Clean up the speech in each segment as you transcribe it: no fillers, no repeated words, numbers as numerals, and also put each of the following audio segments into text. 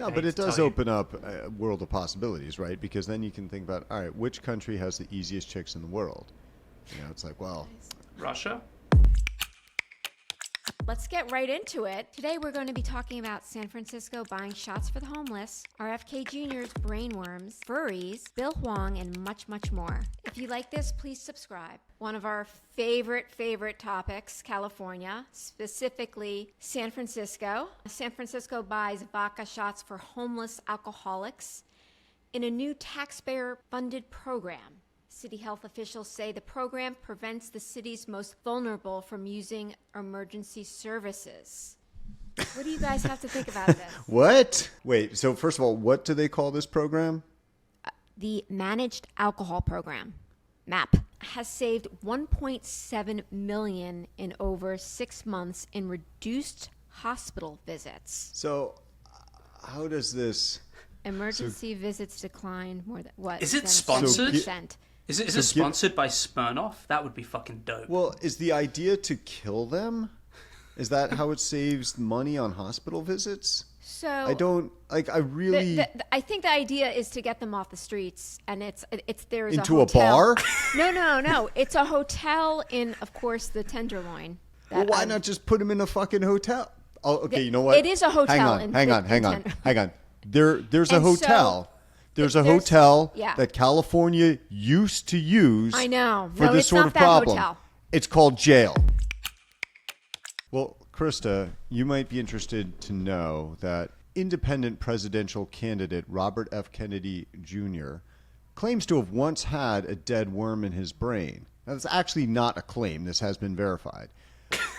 No, but it does open up a world of possibilities, right? Because then you can think about, all right, which country has the easiest chicks in the world? You know, it's like, well... Russia? Let's get right into it. Today we're going to be talking about San Francisco buying shots for the homeless, RFK Jr.'s brainworms, furries, Bill Huang, and much, much more. If you like this, please subscribe. One of our favorite topics, California, specifically San Francisco. San Francisco buys vodka shots for homeless alcoholics in a new taxpayer-funded program. City health officials say the program prevents the city's most vulnerable from using emergency services. What do you guys have to think about this? What? Wait, so first of all, what do they call this program? The Managed Alcohol Program, MAP, has saved $1.7 million in over 6 months in reduced hospital visits. So how does this... Emergency visits declined more than what? Is it sponsored? 70%. Is it sponsored by Smirnoff? That would be fucking dope. Well, is the idea to kill them? Is that how it saves money on hospital visits? So I don't like. I really. I think the idea is to get them off the streets, and there's into a a bar. No. It's a hotel in, of course, the Tenderloin. Well, why not just put them in a fucking hotel? Oh, okay. You know what? It is a hotel. Hang on. There's a hotel. There's a hotel that California used to use. I know. For this sort of problem. Hotel. It's called jail. Well, Krista, you might be interested to know that independent presidential candidate Robert F. Kennedy Jr. claims to have once had a dead worm in his brain. Now, that's actually not a claim. This has been verified.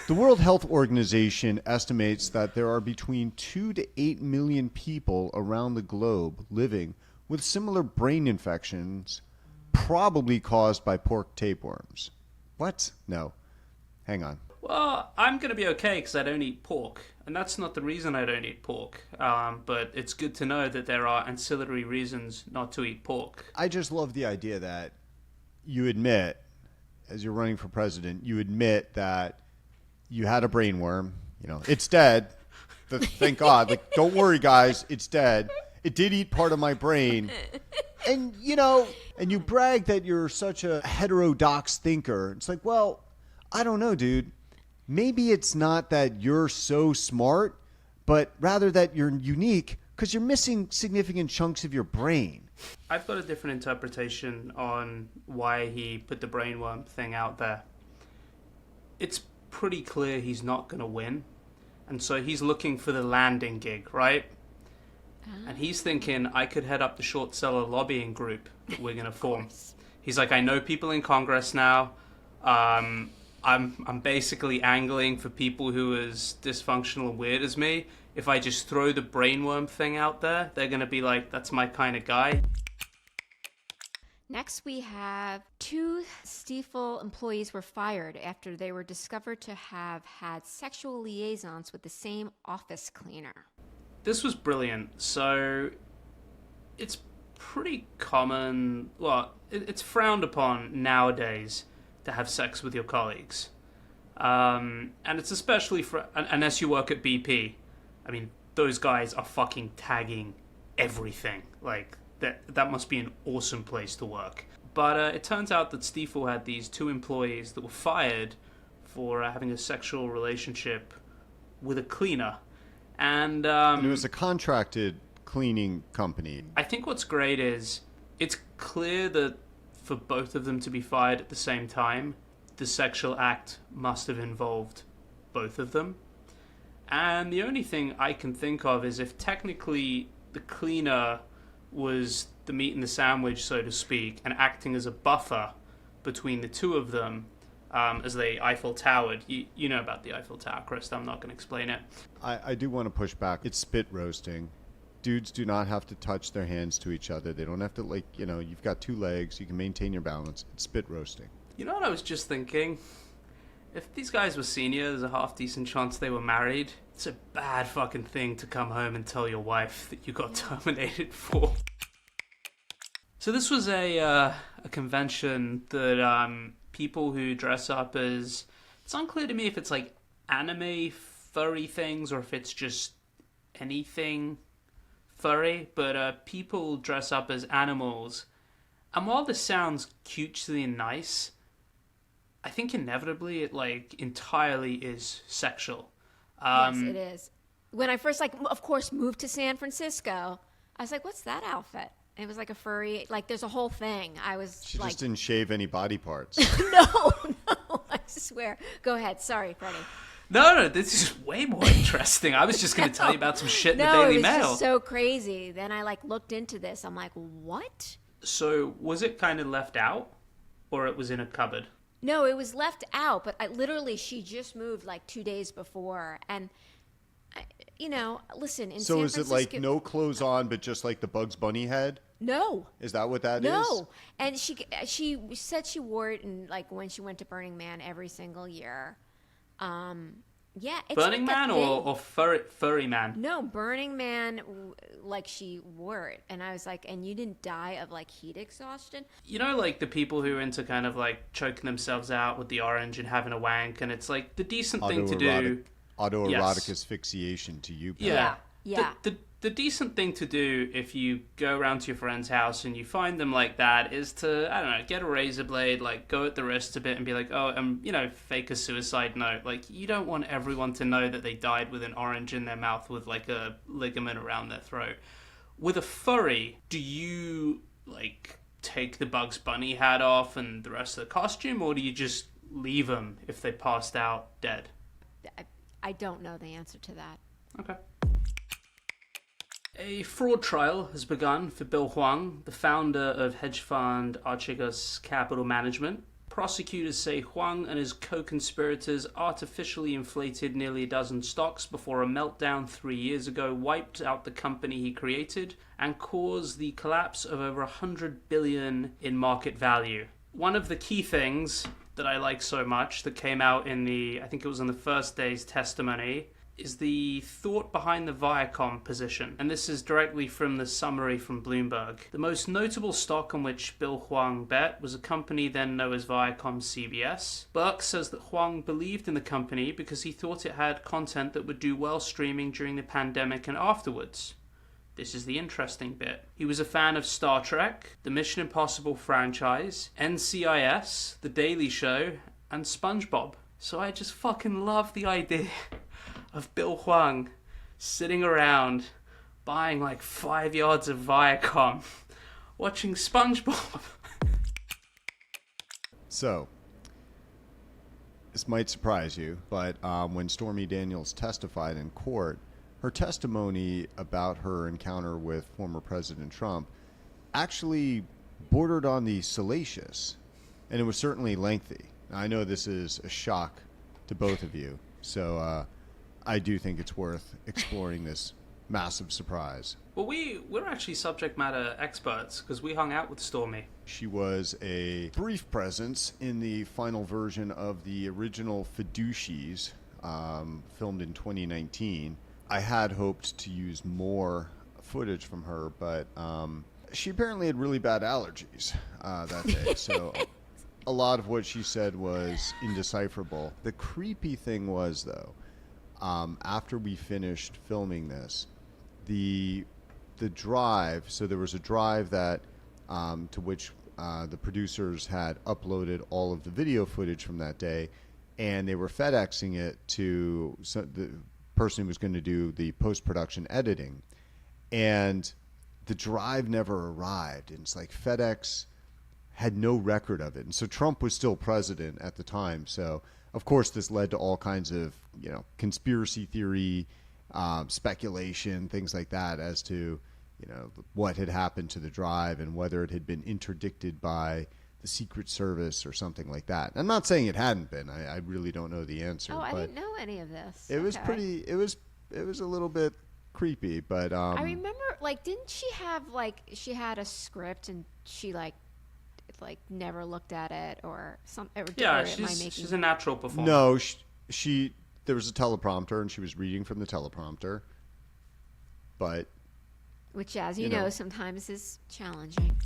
The World Health Organization estimates that there are between 2 to 8 million people around the globe living with similar brain infections, probably caused by pork tapeworms. What? No. Hang on. Well, I'm going to be okay because I don't eat pork. And that's not the reason I don't eat pork. But it's good to know that there are ancillary reasons not to eat pork. I just love the idea that you admit, as you're running for president, you admit that you had a brainworm. You know, it's dead. Thank God. Like, don't worry, guys. It's dead. It did eat part of my brain. And, you know, and you brag that you're such a heterodox thinker. It's like, well, I don't know, dude. Maybe it's not that you're so smart, but rather that you're unique because you're missing significant chunks of your brain. I've got a different interpretation on why he put the brainworm thing out there. It's pretty clear he's not going to win. And so he's looking for the landing gig, right? And he's thinking, I could head up the short seller lobbying group that we're going to form. He's like, I know people in Congress now. I'm basically angling for people who are as dysfunctional and weird as me. If I just throw the brainworm thing out there, they're going to be like, that's my kind of guy. Next, we have 2 Stifel employees were fired after they were discovered to have had sexual liaisons with the same office cleaner. This was brilliant. So it's pretty common, well, it's frowned upon nowadays to have sex with your colleagues. And it's especially unless you work at BP. I mean, those guys are fucking tagging everything. Like, that must be an awesome place to work. But it turns out that Stifel had these 2 employees that were fired for having a sexual relationship with a cleaner. And it was a contracted cleaning company. I think what's great is it's clear that for both of them to be fired at the same time, the sexual act must have involved both of them. And the only thing I can think of is if technically the cleaner was the meat in the sandwich, so to speak, and acting as a buffer between the 2 of them, as they Eiffel Towered. You know about the Eiffel Tower, Chris. I'm not going to explain it. I do want to push back. It's spit roasting. Dudes do not have to touch their hands to each other. They don't have to, like, you know, you've got 2 legs. You can maintain your balance. It's spit roasting. You know what I was just thinking? If these guys were senior, there's a half-decent chance they were married. It's a bad fucking thing to come home and tell your wife that you got terminated for. So this was a convention that people who dress up as... It's unclear to me if it's like anime furry things or if it's just anything furry, but people dress up as animals. And while this sounds cutesy and nice, I think inevitably it entirely is sexual. Yes, it is. When I first of course moved to San Francisco, I was like, "What's that outfit?" And it was like a furry. There's a whole thing. I was. She just didn't shave any body parts. No, I swear. Go ahead. Sorry, Freddie. No, this is way more interesting. I was just going to tell you about some shit in the Daily Mail. No, it was just so crazy. Then I looked into this. I'm like, what? So was it kind of left out, or it was in a cupboard? No, it was left out. But she just moved 2 days before, and listen. In So San is Francisco, it no clothes on, but just the Bugs Bunny head? No. Is that what that is? No. And she said she wore it in when she went to Burning Man every single year. Yeah, it's Burning Man or Furry Man? No, Burning Man, she wore it. And I was like, and you didn't die of heat exhaustion? You know, the people who are into kind of choking themselves out with the orange and having a wank, and it's the decent thing to do. Autoerotic asphyxiation to you, Pat. Yeah. Yeah. The decent thing to do if you go around to your friend's house and you find them like that is to, I don't know, get a razor blade, go at the wrist a bit and be like, oh, fake a suicide note. You don't want everyone to know that they died with an orange in their mouth with a ligament around their throat. With a furry, do you take the Bugs Bunny hat off and the rest of the costume, or do you just leave them if they passed out dead? I don't know the answer to that. Okay. A fraud trial has begun for Bill Huang, the founder of hedge fund Archegos Capital Management. Prosecutors say Huang and his co-conspirators artificially inflated nearly a dozen stocks before a meltdown 3 years ago wiped out the company he created and caused the collapse of over $100 billion in market value. One of the key things that I like so much that came out in I think it was on the first day's testimony, is the thought behind the Viacom position. And this is directly from the summary from Bloomberg. The most notable stock on which Bill Huang bet was a company then known as Viacom CBS. Burke says that Huang believed in the company because he thought it had content that would do well streaming during the pandemic and afterwards. This is the interesting bit. He was a fan of Star Trek, the Mission Impossible franchise, NCIS, The Daily Show, and SpongeBob. So I just fucking love the idea of Bill Huang sitting around buying 5 yards of Viacom, watching SpongeBob. So, this might surprise you, but when Stormy Daniels testified in court, her testimony about her encounter with former President Trump actually bordered on the salacious, and it was certainly lengthy. Now, I know this is a shock to both of you, so I do think it's worth exploring this massive surprise. Well, we're actually subject matter experts because we hung out with Stormy. She was a brief presence in the final version of the original Fiducies, filmed in 2019. I had hoped to use more footage from her, but she apparently had really bad allergies that day, so a lot of what she said was indecipherable. The creepy thing was, though, after we finished filming this, the drive, so there was a drive that to which the producers had uploaded all of the video footage from that day, and they were FedExing it to the person who was going to do the post-production editing, and the drive never arrived, and it's FedEx had no record of it, and so Trump was still president at the time, so of course this led to all kinds of conspiracy theory, speculation, things like that as to what had happened to the drive and whether it had been interdicted by the Secret Service or something like that. I'm not saying it hadn't been. I really don't know the answer. Oh, I but didn't know any of this. It was pretty. It was a little bit creepy, but I remember, didn't she have she had a script and she never looked at it or something? Yeah, she's a natural performer. No, she there was a teleprompter and she was reading from the teleprompter, but which, as you know, sometimes is challenging.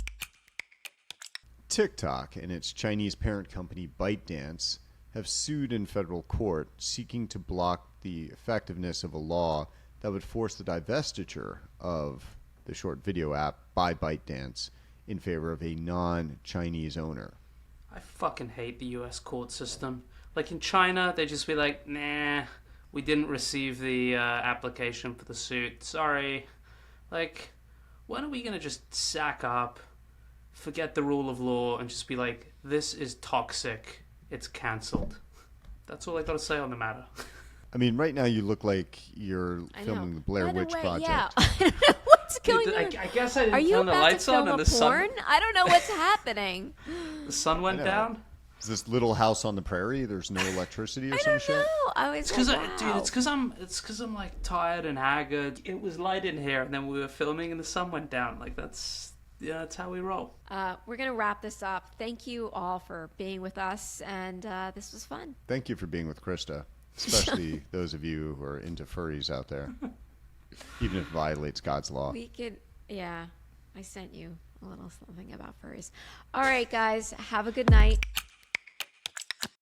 TikTok and its Chinese parent company ByteDance have sued in federal court seeking to block the effectiveness of a law that would force the divestiture of the short video app by ByteDance in favor of a non-Chinese owner. I fucking hate the US court system. Like in China, they just be like, nah, we didn't receive the application for the suit. Sorry. Like, when are we going to just sack up, forget the rule of law, and just be like, this is toxic. It's cancelled. That's all I got to say on the matter. I mean, right now you look like you're filming the Blair Witch Project. Yeah. I don't know what's going on. I guess I Are didn't you turn the about lights to film on and a the porn? sun. I don't know what's happening. The sun went down. Is this Little House on the Prairie? There's no electricity or I some don't shit? know. I was It's like, wow. It's because I'm like tired and haggard. It was light in here, and then we were filming, and the sun went down. Like that's how we roll. We're gonna wrap this up. Thank you all for being with us, and this was fun. Thank you for being with Krista, especially those of you who are into furries out there, even if it violates God's law. We could, I sent you a little something about furries. All right, guys, have a good night.